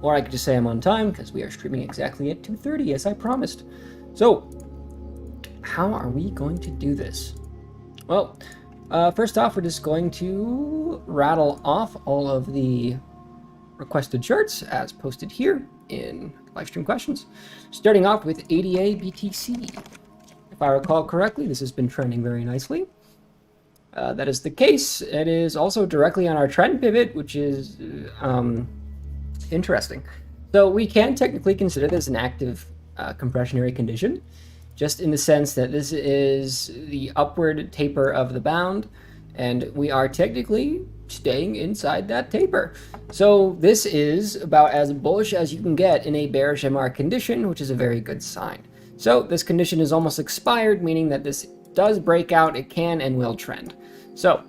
Or I could just say I'm on time because we are streaming exactly at 2:30 as I promised. So, how are we going to do this? Well, first off, we're just going to rattle off all of the requested charts as posted here in livestream questions. Starting off with ADA BTC. If I recall correctly, this has been trending very nicely. That is the case. It is also directly on our trend pivot, which is interesting. So we can technically consider this an active compressionary condition, just in the sense that this is the upward taper of the bound, and we are technically staying inside that taper. So this is about as bullish as you can get in a bearish MR condition, which is a very good sign. So this condition is almost expired, meaning that this does break out, it can and will trend. So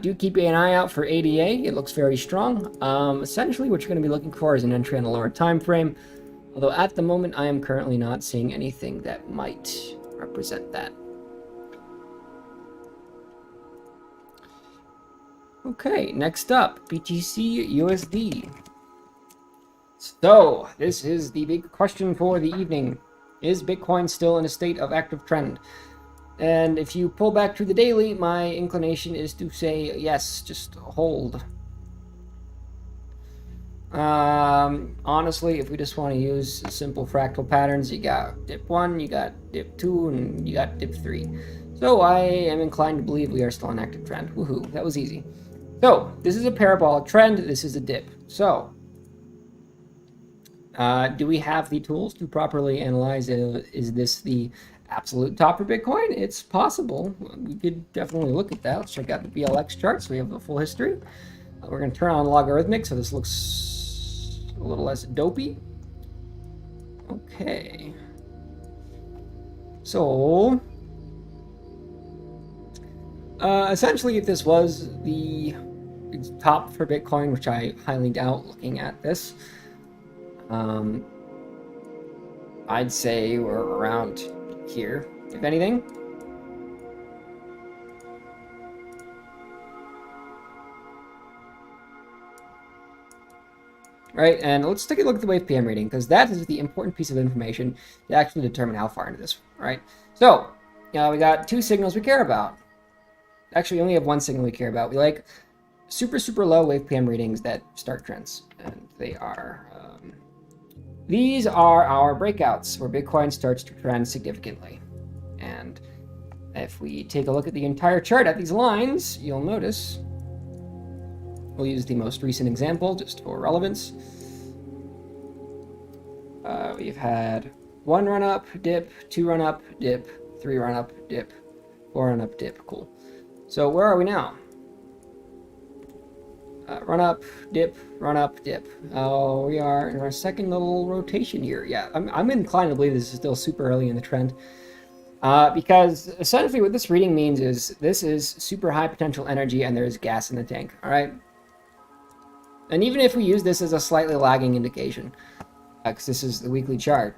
do keep an eye out for ADA. It looks very strong. Essentially, what you're going to be looking for is an entry on a lower time frame. Although at the moment, I am currently not seeing anything that might represent that. Okay, next up, BTC USD. So, this is the big question for the evening. Is Bitcoin still in a state of active trend? And if you pull back to the daily, my inclination is to say yes, just hold. Honestly, if we just want to use simple fractal patterns, you got dip 1, you got dip 2, and you got dip 3. So I am inclined to believe we are still in active trend. Woohoo, that was easy. So this is a parabolic trend, this is a dip. So do we have the tools to properly analyze it? Is this the absolute top for Bitcoin? It's possible. We could definitely look at that. Let's check out the BLX chart so we have the full history. We're going to turn on logarithmic so this looks a little less dopey. Okay. So, essentially, if this was the top for Bitcoin, which I highly doubt looking at this, I'd say we're around here, if anything. Right, and let's take a look at the wave PM reading, because that is the important piece of information to actually determine how far into this, right? So, we got two signals we care about. Actually, we only have one signal we care about. We like super, super low wave PM readings that start trends, and they are... these are our breakouts, where Bitcoin starts to trend significantly. And if we take a look at the entire chart at these lines, you'll notice... we'll use the most recent example just for relevance. We've had 1 run up, dip, 2 run up, dip, 3 run up, dip, 4 run up, dip. Cool. So where are we now? Run up, dip, run up, dip. Oh, we are in our second little rotation here. Yeah, I'm inclined to believe this is still super early in the trend. Because essentially what this reading means is this is super high potential energy and there's gas in the tank, all right? And even if we use this as a slightly lagging indication, because this is the weekly chart,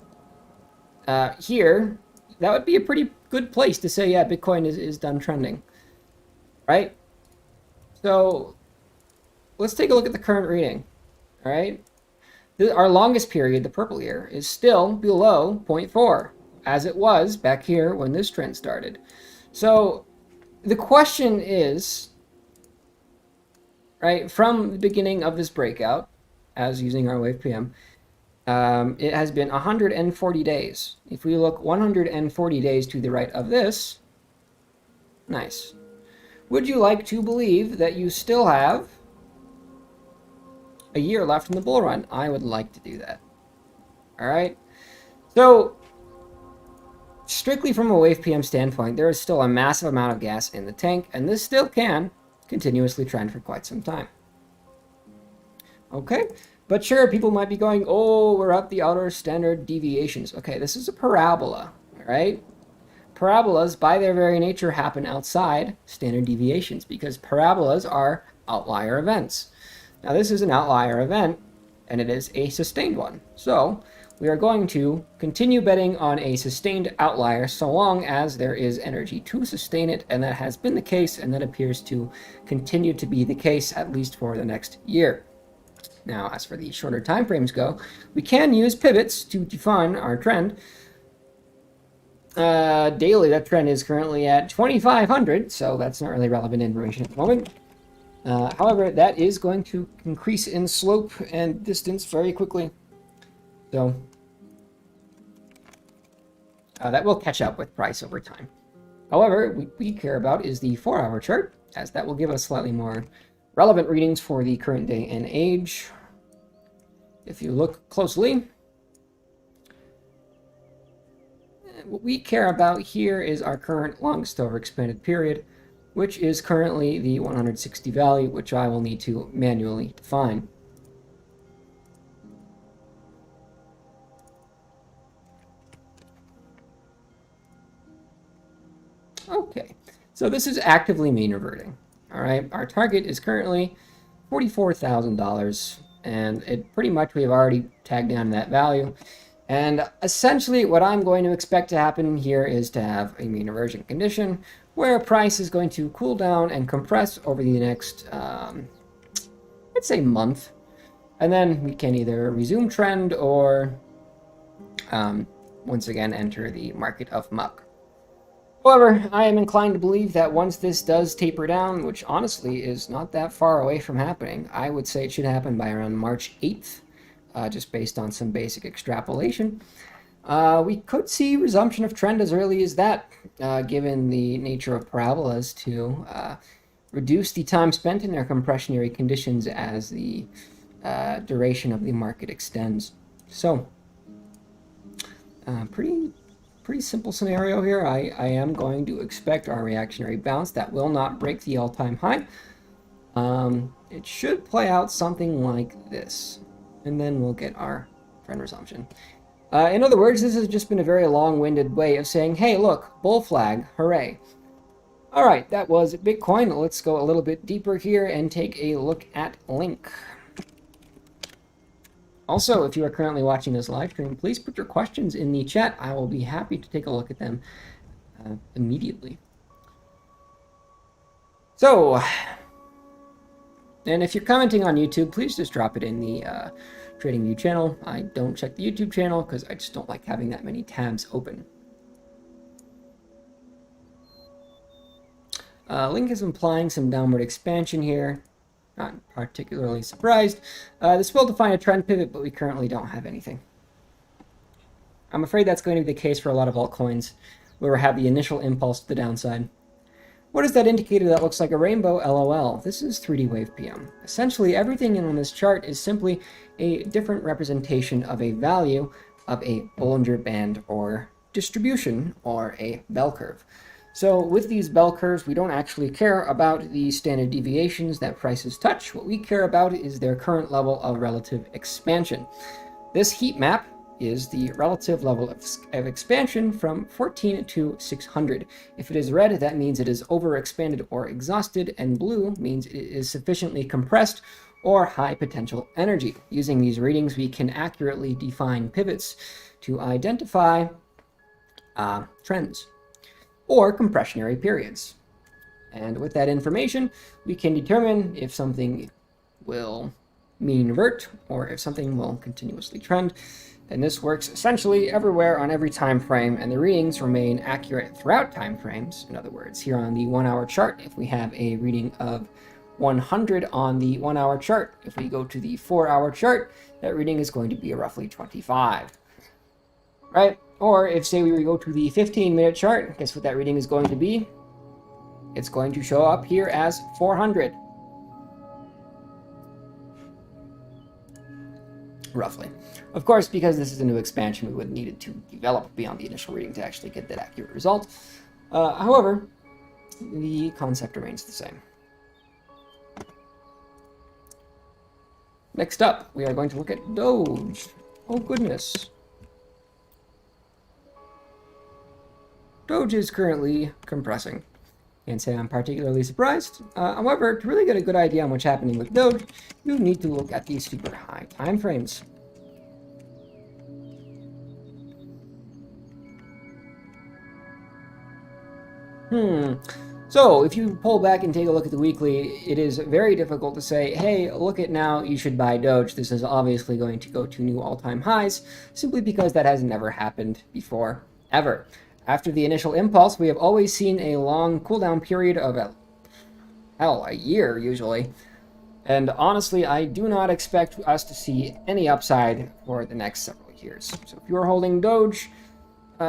here, that would be a pretty good place to say, yeah, Bitcoin is done trending, right? So let's take a look at the current reading, all right? Our longest period, the purple here, is still below 0.4, as it was back here when this trend started. So the question is, right, from the beginning of this breakout, as using our wave PM, it has been 140 days. If we look 140 days to the right of this, nice. Would you like to believe that you still have a year left in the bull run? I would like to do that. All right. So, strictly from a wave PM standpoint, there is still a massive amount of gas in the tank, and this still can continuously trend for quite some time. Okay, but sure, people might be going, oh, we're at the outer standard deviations. Okay, this is a parabola, all right? Parabolas, by their very nature, happen outside standard deviations because parabolas are outlier events. Now, this is an outlier event, and it is a sustained one. So, we are going to continue betting on a sustained outlier so long as there is energy to sustain it, and that has been the case, and that appears to continue to be the case at least for the next year. Now, as for the shorter time frames go, we can use pivots to define our trend. Daily, that trend is currently at 2,500, so that's not really relevant information at the moment. However, that is going to increase in slope and distance very quickly. So that will catch up with price over time. However, what we care about is the 4-hour chart, as that will give us slightly more relevant readings for the current day and age. If you look closely, what we care about here is our current longest overexpanded period, which is currently the 160 value, which I will need to manually define. Okay, so this is actively mean reverting. All right, our target is currently $44,000, and it pretty much we have already tagged down that value. And essentially what I'm going to expect to happen here is to have a mean reversion condition where price is going to cool down and compress over the next, let's say, month. And then we can either resume trend or once again enter the market of muck. However, I am inclined to believe that once this does taper down, which honestly is not that far away from happening, I would say it should happen by around March 8th. Just based on some basic extrapolation. We could see resumption of trend as early as that, given the nature of parabolas to reduce the time spent in their compressionary conditions as the duration of the market extends. So, pretty simple scenario here. I am going to expect our reactionary bounce that will not break the all-time high. It should play out something like this. And then we'll get our trend resumption. In other words, this has just been a very long-winded way of saying, hey, look, bull flag, hooray. All right, that was Bitcoin. Let's go a little bit deeper here and take a look at Link. Also, if you are currently watching this live stream, please put your questions in the chat. I will be happy to take a look at them immediately. So, and if you're commenting on YouTube, please just drop it in the TradingView channel. I don't check the YouTube channel because I just don't like having that many tabs open. Link is implying some downward expansion here. Not particularly surprised. This will define a trend pivot, but we currently don't have anything. I'm afraid that's going to be the case for a lot of altcoins, where we have the initial impulse to the downside. What is that indicator that looks like a rainbow? LOL. This is 3D Wave PM. Essentially, everything in on this chart is simply a different representation of a value of a Bollinger Band or distribution or a bell curve. So with these bell curves, we don't actually care about the standard deviations that prices touch. What we care about is their current level of relative expansion. This heat map is the relative level of expansion from 14 to 600. If it is red, that means it is overexpanded or exhausted, and blue means it is sufficiently compressed or high potential energy. Using these readings, we can accurately define pivots to identify trends or compressionary periods. And with that information, we can determine if something will mean revert or if something will continuously trend. And this works essentially everywhere on every time frame, and the readings remain accurate throughout time frames. In other words, here on the 1 hour chart, if we have a reading of 100 on the 1 hour chart, if we go to the 4 hour chart, that reading is going to be roughly 25, right? Or if, say, we go to the 15-minute chart, guess what that reading is going to be? It's going to show up here as 400. Roughly. Of course, because this is a new expansion, we would need it to develop beyond the initial reading to actually get that accurate result. However, the concept remains the same. Next up, we are going to look at Doge. Oh goodness. Doge is currently compressing. Can't say I'm particularly surprised. However, to really get a good idea on what's happening with Doge, you need to look at these super high time frames. So if you pull back and take a look at the weekly, it is very difficult to say, hey, look at now, you should buy Doge. This is obviously going to go to new all-time highs, simply because that has never happened before, ever. After the initial impulse, we have always seen a long cooldown period of, a year usually. And honestly, I do not expect us to see any upside for the next several years. So if you're holding Doge,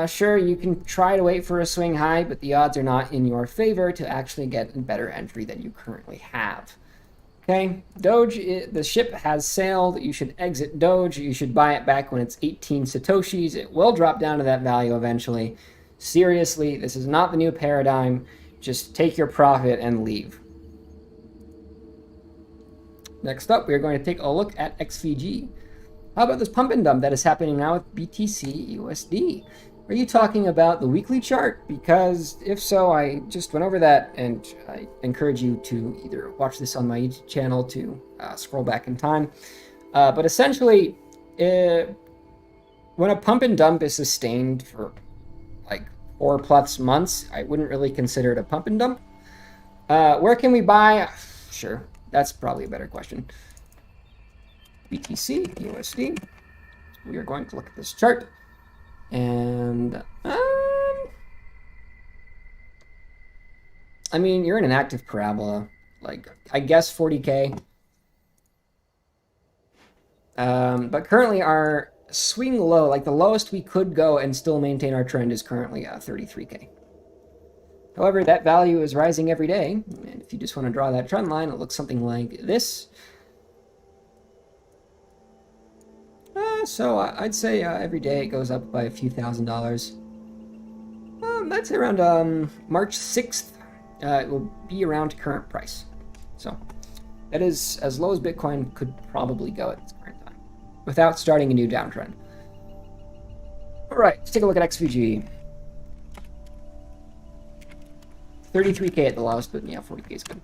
sure, you can try to wait for a swing high, but the odds are not in your favor to actually get a better entry than you currently have. Okay, Doge, the ship has sailed. You should exit Doge. You should buy it back when it's 18 Satoshis. It will drop down to that value eventually. Seriously, this is not the new paradigm. Just take your profit and leave. Next up, we are going to take a look at XVG. How about this pump and dump that is happening now with BTC USD? Are you talking about the weekly chart? Because if so, I just went over that, and I encourage you to either watch this on my YouTube channel to scroll back in time. But essentially, when a pump and dump is sustained for like 4+ months, I wouldn't really consider it a pump and dump. Where can we buy? Sure, that's probably a better question. BTC USD. We are going to look at this chart. And, I mean, you're in an active parabola. Like, I guess 40K. But currently our swing low, like the lowest we could go and still maintain our trend, is currently 33K. However, that value is rising every day. And if you just want to draw that trend line, it looks something like this. So I'd say every day it goes up by a few $1,000s. I'd say around March 6th, it will be around current price. So that is as low as Bitcoin could probably go at this current time, without starting a new downtrend. All right, let's take a look at XVG. 33K at the lowest, but yeah, 40K is good.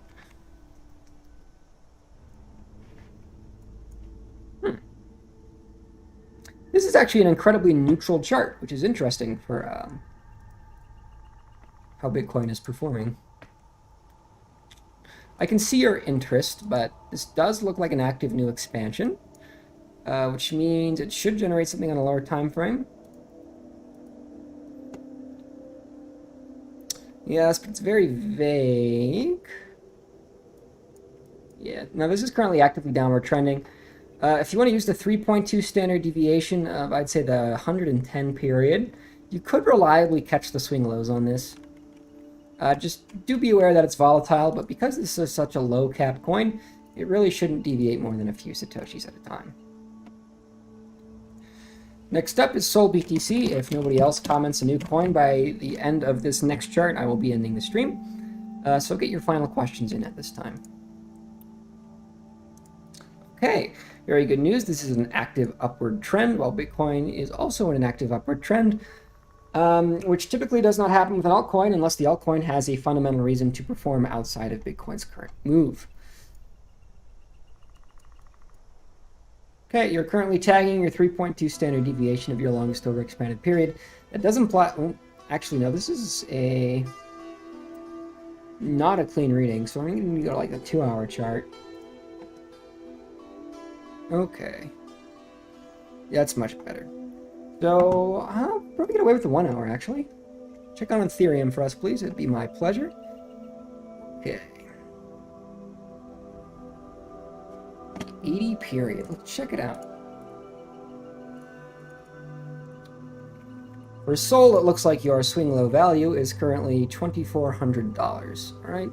This is actually an incredibly neutral chart, which is interesting for how Bitcoin is performing. I can see your interest, but this does look like an active new expansion, which means it should generate something on a lower time frame. Yes, but it's very vague. Yeah, now this is currently actively downward trending. If you want to use the 3.2 standard deviation of, I'd say, the 110 period, you could reliably catch the swing lows on this. Just do be aware that it's volatile, but because this is such a low cap coin, it really shouldn't deviate more than a few Satoshis at a time. Next up is Sol BTC. If nobody else comments a new coin by the end of this next chart, I will be ending the stream. So get your final questions in at this time. Okay, very good news. This is an active upward trend, while Bitcoin is also in an active upward trend, which typically does not happen with an altcoin unless the altcoin has a fundamental reason to perform outside of Bitcoin's current move. Okay, you're currently tagging your 3.2 standard deviation of your longest overexpanded period. That does imply... Well, actually, no, this is not a clean reading, so I'm going to go to like a 2-hour chart. Okay. Yeah, that's much better. So, I'll probably get away with the 1 hour, actually. Check on Ethereum for us, please. It'd be my pleasure. Okay. 80 period. Let's check it out. For Sol, it looks like your swing low value is currently $2,400. All right.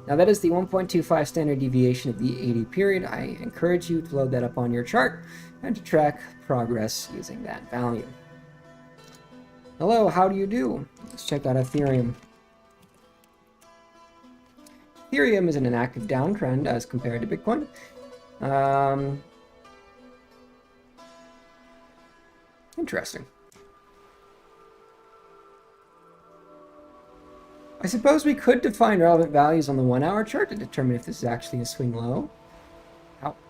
Now that is the 1.25 standard deviation of the 80 period. I encourage you to load that up on your chart and to track progress using that value. Hello, how do you do? Let's check out Ethereum. Ethereum is in an active downtrend as compared to Bitcoin. Interesting. I suppose we could define relevant values on the 1 hour chart to determine if this is actually a swing low.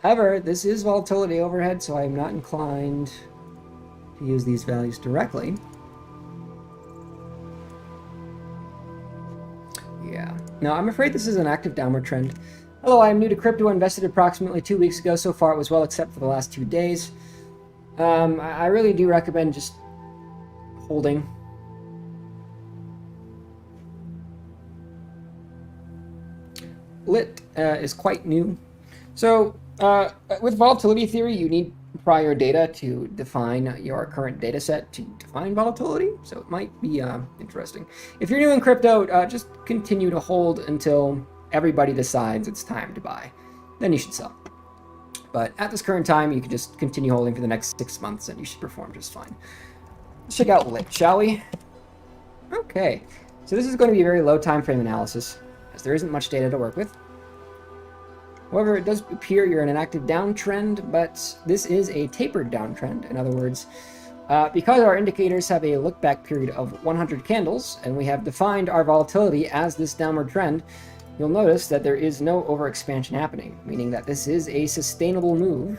However, this is volatility overhead, so I'm not inclined to use these values directly. Yeah. No, I'm afraid this is an active downward trend. Hello, I am new to crypto. I invested approximately 2 weeks ago. So far, it was well, except for the last 2 days. I really do recommend just holding. Lit is quite new. So, with volatility theory, you need prior data to define your current data set to define volatility. So it might be interesting. If you're new in crypto, just continue to hold until everybody decides it's time to buy. Then you should sell. But at this current time, you can just continue holding for the next 6 months and you should perform just fine. Let's check out Lit, shall we? Okay, so this is going to be a very low time frame analysis, as there isn't much data to work with. However, it does appear you're in an active downtrend, but this is a tapered downtrend. In other words, because our indicators have a look-back period of 100 candles, and we have defined our volatility as this downward trend, you'll notice that there is no overexpansion happening, meaning that this is a sustainable move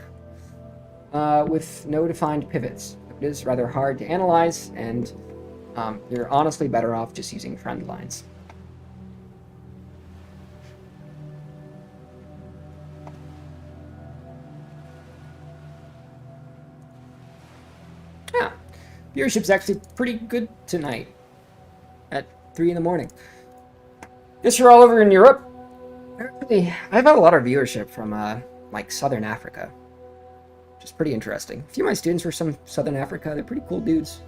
with no defined pivots. It is rather hard to analyze, and you're honestly better off just using trend lines. Yeah, viewership's actually pretty good tonight at 3 in the morning. Guess you're all over in Europe. Actually, I've had a lot of viewership from like Southern Africa, which is pretty interesting. A few of my students were from Southern Africa. They're pretty cool dudes.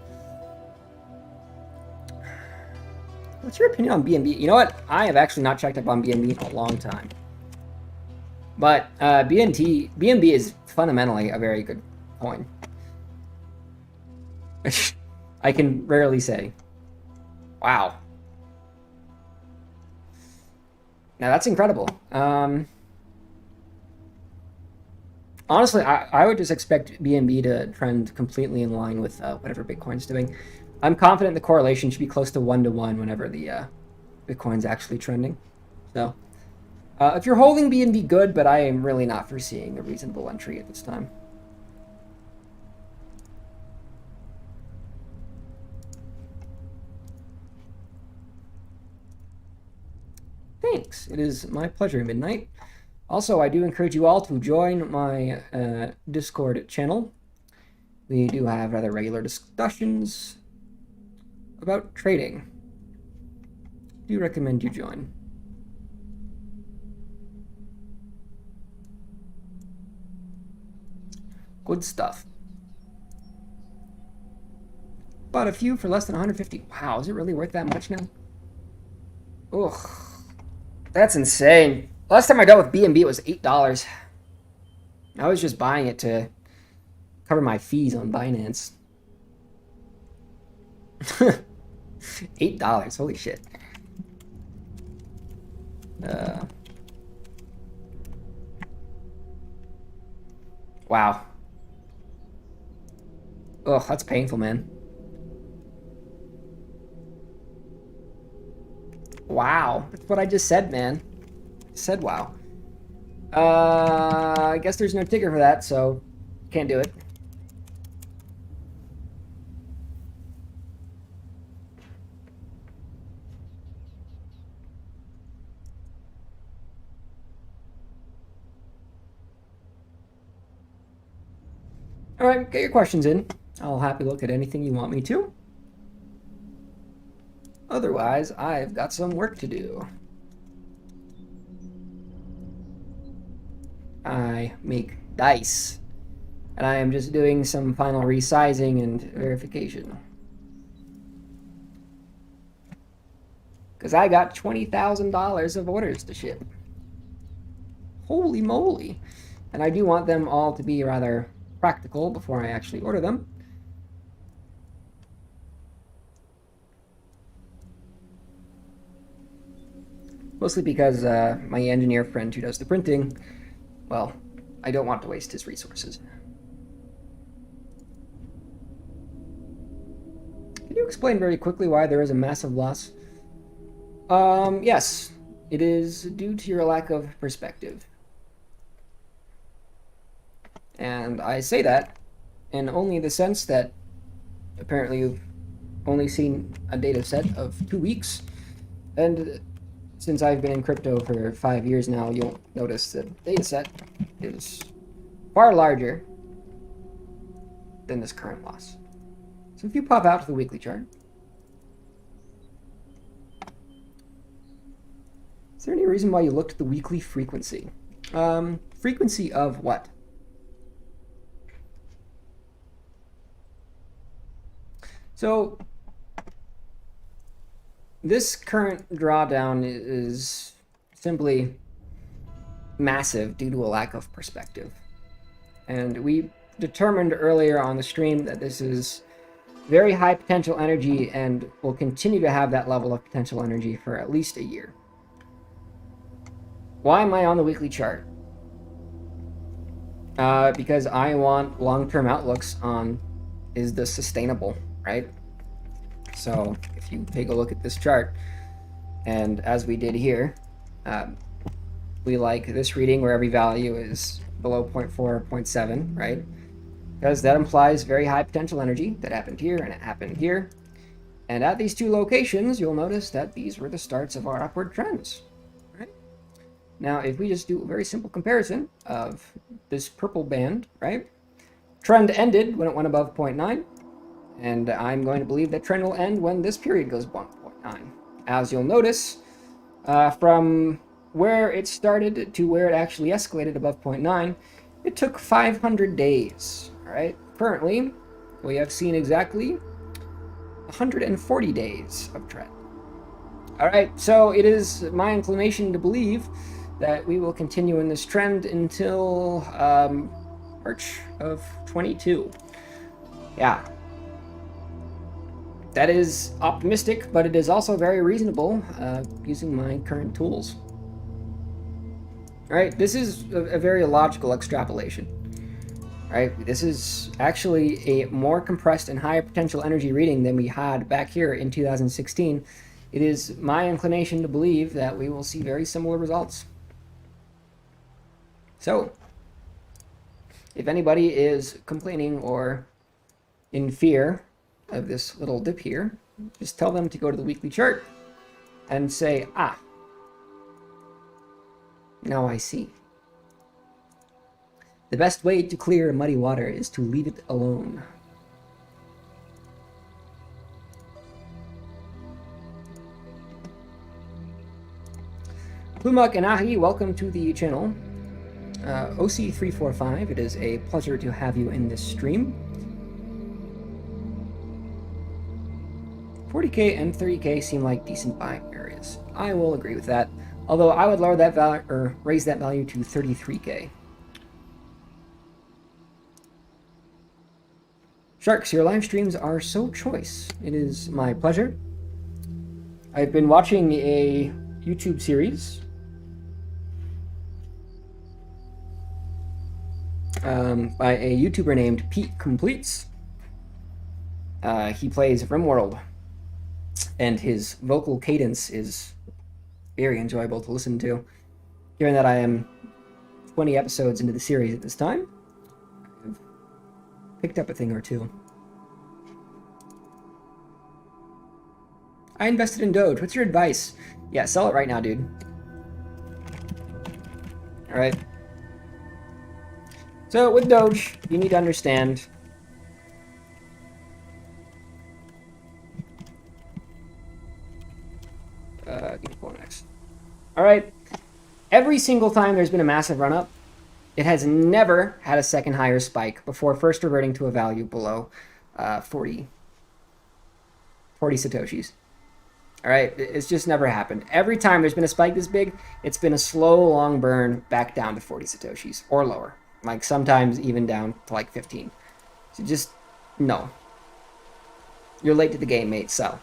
What's your opinion on BNB? You know what? I have actually not checked up on BNB in a long time. But BNB is fundamentally a very good coin. I can rarely say. Wow. Now that's incredible. Honestly, I would just expect BNB to trend completely in line with whatever Bitcoin's doing. I'm confident the correlation should be close to 1-to-1 whenever the Bitcoin's actually trending. So, if you're holding BNB, good, but I am really not foreseeing a reasonable entry at this time. Thanks. It is my pleasure, Midnight. Also, I do encourage you all to join my Discord channel. We do have rather regular discussions about trading. I do recommend you join. Good stuff. Bought a few for less than 150. Wow, is it really worth that much now? Ugh. That's insane. Last time I dealt with BNB, it was $8. I was just buying it to cover my fees on Binance. $8, holy shit. Wow. Ugh, that's painful, man. Wow, that's what I just said, man. I said wow. I guess there's no ticker for that, so can't do it. All right, get your questions in. I'll happily look at anything you want me to. Otherwise, I've got some work to do. I make dice, and I am just doing some final resizing and verification. Because I got $20,000 of orders to ship. Holy moly. And I do want them all to be rather practical before I actually order them. Mostly because my engineer friend who does the printing, well, I don't want to waste his resources. Can you explain very quickly why there is a massive loss? Yes, it is due to your lack of perspective. And I say that in only the sense that apparently you've only seen a data set of 2 weeks, and since I've been in crypto for 5 years now, you'll notice that the data set is far larger than this current loss. So if you pop out to the weekly chart, is there any reason why you looked at the weekly frequency? Frequency of what? So this current drawdown is simply massive due to a lack of perspective. And we determined earlier on the stream that this is very high potential energy and will continue to have that level of potential energy for at least a year. Why am I on the weekly chart? Because I want long-term outlooks on, is this sustainable, right? So if you take a look at this chart, and as we did here, we like this reading where every value is below 0.4, 0.7, right? Because that implies very high potential energy. That happened here and it happened here. And at these two locations, you'll notice that these were the starts of our upward trends, right? Now, if we just do a very simple comparison of this purple band, right? Trend ended when it went above 0.9. And I'm going to believe that trend will end when this period goes 1.9. As you'll notice, from where it started to where it actually escalated above 0.9, it took 500 days. All right. Currently, we have seen exactly 140 days of trend. All right. So it is my inclination to believe that we will continue in this trend until March of 22. Yeah. That is optimistic, but it is also very reasonable using my current tools. All right, this is a very logical extrapolation. All right, this is actually a more compressed and higher potential energy reading than we had back here in 2016. It is my inclination to believe that we will see very similar results. So, if anybody is complaining or in fear of this little dip here, just tell them to go to the weekly chart and say, ah, now I see. The best way to clear muddy water is to leave it alone. Plumak and Ahi, welcome to the channel. OC345, it is a pleasure to have you in this stream. 40k and 30k seem like decent buy areas. I will agree with that, although I would lower that value or raise that value to 33k. Sharks, your live streams are so choice. It is my pleasure. I've been watching a YouTube series by a YouTuber named Pete Completes. He plays RimWorld, and his vocal cadence is very enjoyable to listen to. Given that I am 20 episodes into the series at this time, I've picked up a thing or two. I invested in Doge. What's your advice? Yeah, sell it right now, dude. All right. So with Doge, you need to understand next. All right. Every single time there's been a massive run up, it has never had a second higher spike before first reverting to a value below 40 satoshis. All right, it's just never happened. Every time there's been a spike this big, it's been a slow, long burn back down to 40 satoshis or lower. Like sometimes even down to like 15. So just, no. You're late to the game, mate, sell.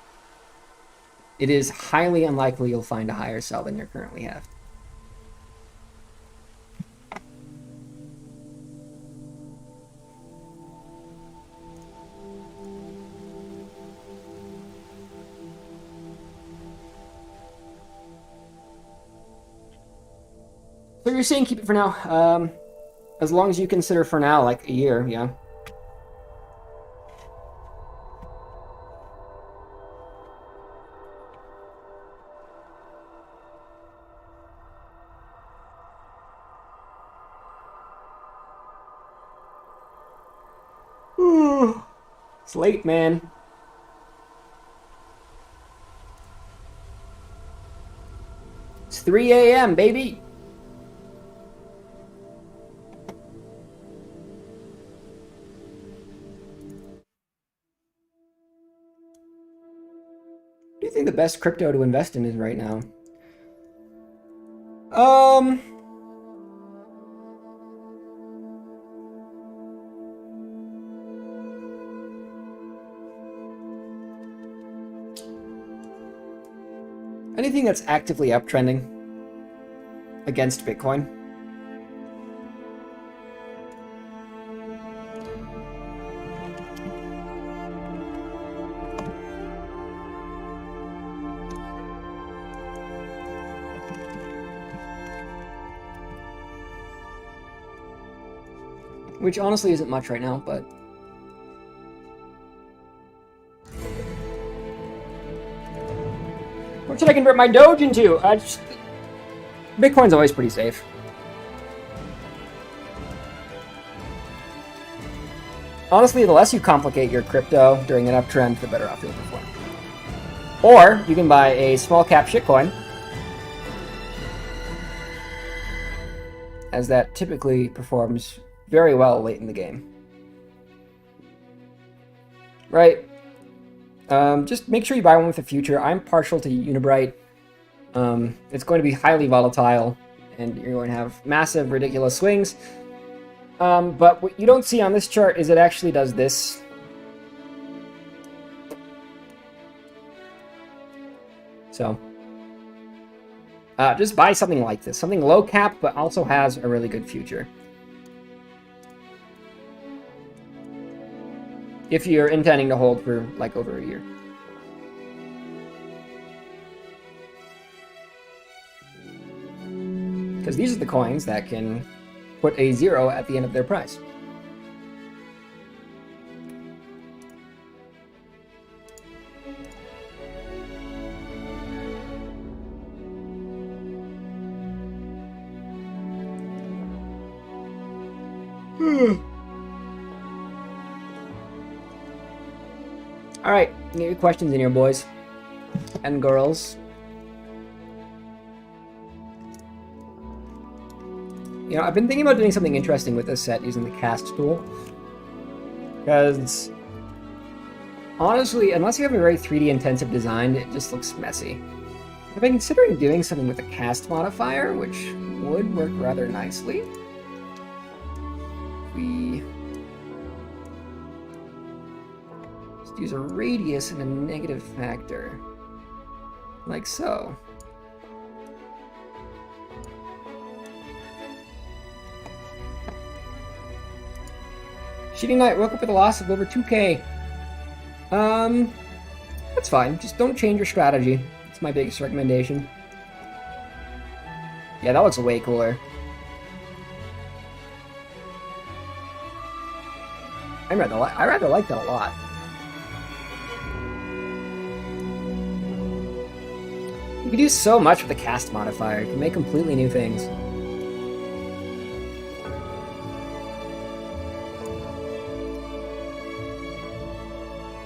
It is highly unlikely you'll find a higher sell than you currently have. So you're saying keep it for now. As long as you consider for now like a year, yeah. It's late, man. It's 3 a.m., baby. What do you think the best crypto to invest in is right now? Anything that's actively uptrending against Bitcoin. Which honestly isn't much right now, but... What should I convert my Doge into? Bitcoin's always pretty safe. Honestly, the less you complicate your crypto during an uptrend, the better off you'll perform. Or, you can buy a small cap shitcoin, as that typically performs very well late in the game. Right? Just make sure you buy one with a future. I'm partial to Unibright. It's going to be highly volatile, and you're going to have massive, ridiculous swings. But what you don't see on this chart is it actually does this. So, just buy something like this. Something low cap, but also has a really good future. If you're intending to hold for, like, over a year. Because these are the coins that can put a 0 at the end of their price. Alright, get your questions in here, boys and girls. You know, I've been thinking about doing something interesting with this set using the cast tool. Because, honestly, unless you have a very 3D intensive design, it just looks messy. I've been considering doing something with a cast modifier, which would work rather nicely. We just use a radius and a negative factor, like so. Shitty Knight woke up with a loss of over 2k. That's fine. Just don't change your strategy. That's my biggest recommendation. Yeah, that looks way cooler. I rather like that a lot. You can do so much with the cast modifier. You can make completely new things.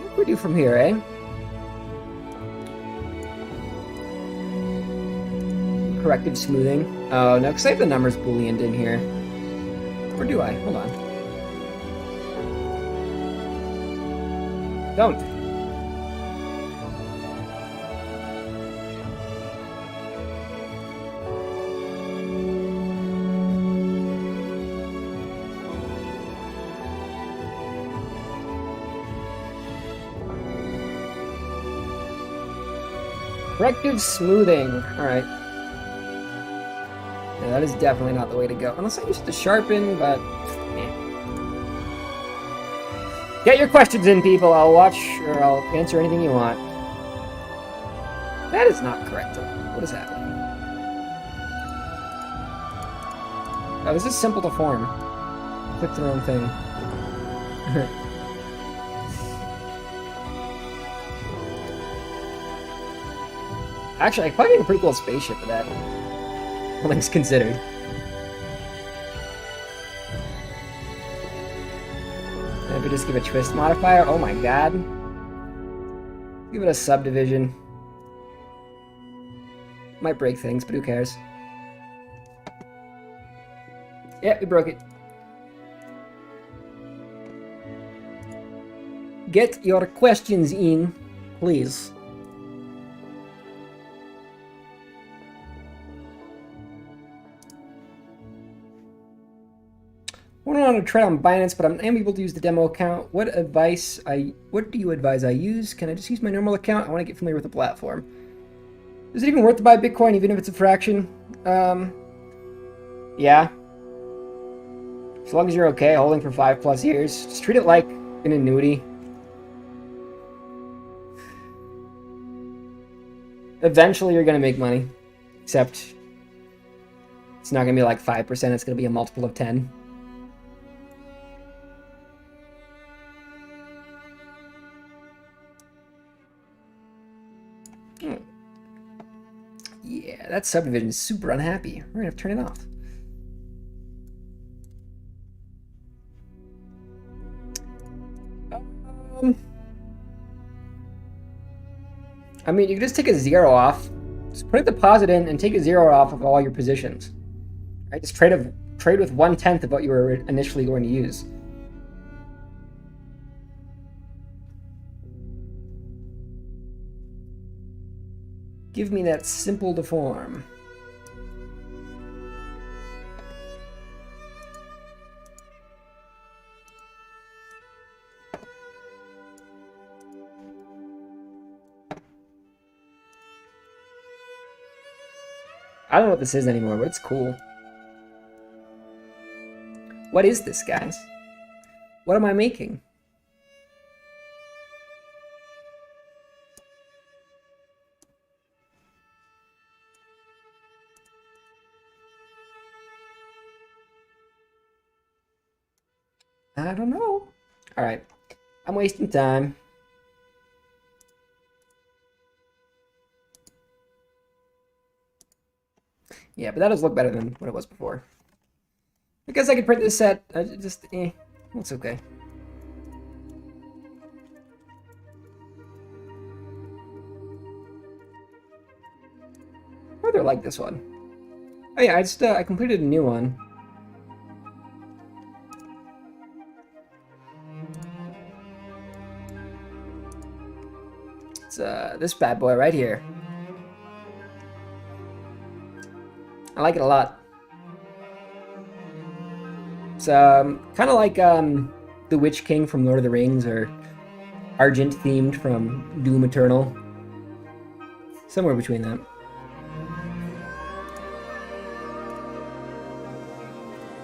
What do we do from here, eh? Corrective smoothing. Oh, no, because I have the numbers booleaned in here. Or do I? Hold on. Don't. Corrective smoothing. Alright. Yeah, that is definitely not the way to go. Unless I use it to sharpen, but... Get your questions in, people. I'll watch, or I'll answer anything you want. That is not correct. What is happening? Oh, this is simple to form. Click the wrong thing. Actually, I could probably get a pretty cool spaceship for that. All things considered. just give a twist modifier? Oh my god. Give it a subdivision. Might break things, but who cares? Yeah, we broke it. Get your questions in, please. Went on a trade on Binance, but I'm unable to use the demo account. What do you advise I use? Can I just use my normal account? I want to get familiar with the platform. Is it even worth to buy Bitcoin, even if it's a fraction? Yeah. As long as you're okay holding for 5+ years, just treat it like an annuity. Eventually, you're gonna make money, except it's not gonna be like 5%. It's gonna be a multiple of 10. Yeah, that subdivision is super unhappy. We're gonna have to turn it off. I mean, you can just take a 0 off. Just put a deposit in and take a 0 off of all your positions. Right? Just trade with 1/10 of what you were initially going to use. Give me that simple deform. I don't know what this is anymore, but it's cool. What is this, guys? What am I making? I don't know. All right. I'm wasting time. Yeah, but that does look better than what it was before. I guess I could print this set. It's okay. I rather like this one. Oh yeah, I completed a new one. It's this bad boy right here. I like it a lot. It's kind of like the Witch King from Lord of the Rings, or Argent themed from Doom Eternal. Somewhere between that.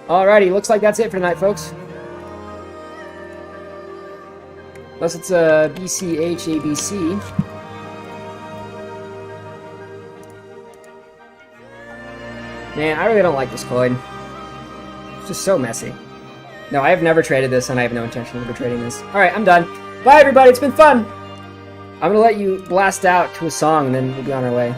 Alrighty, looks like that's it for tonight, folks. Unless it's a BCH ABC. Man, I really don't like this coin. It's just so messy. No, I have never traded this, and I have no intention of ever trading this. Alright, I'm done. Bye, everybody. It's been fun. I'm gonna let you blast out to a song, and then we'll be on our way.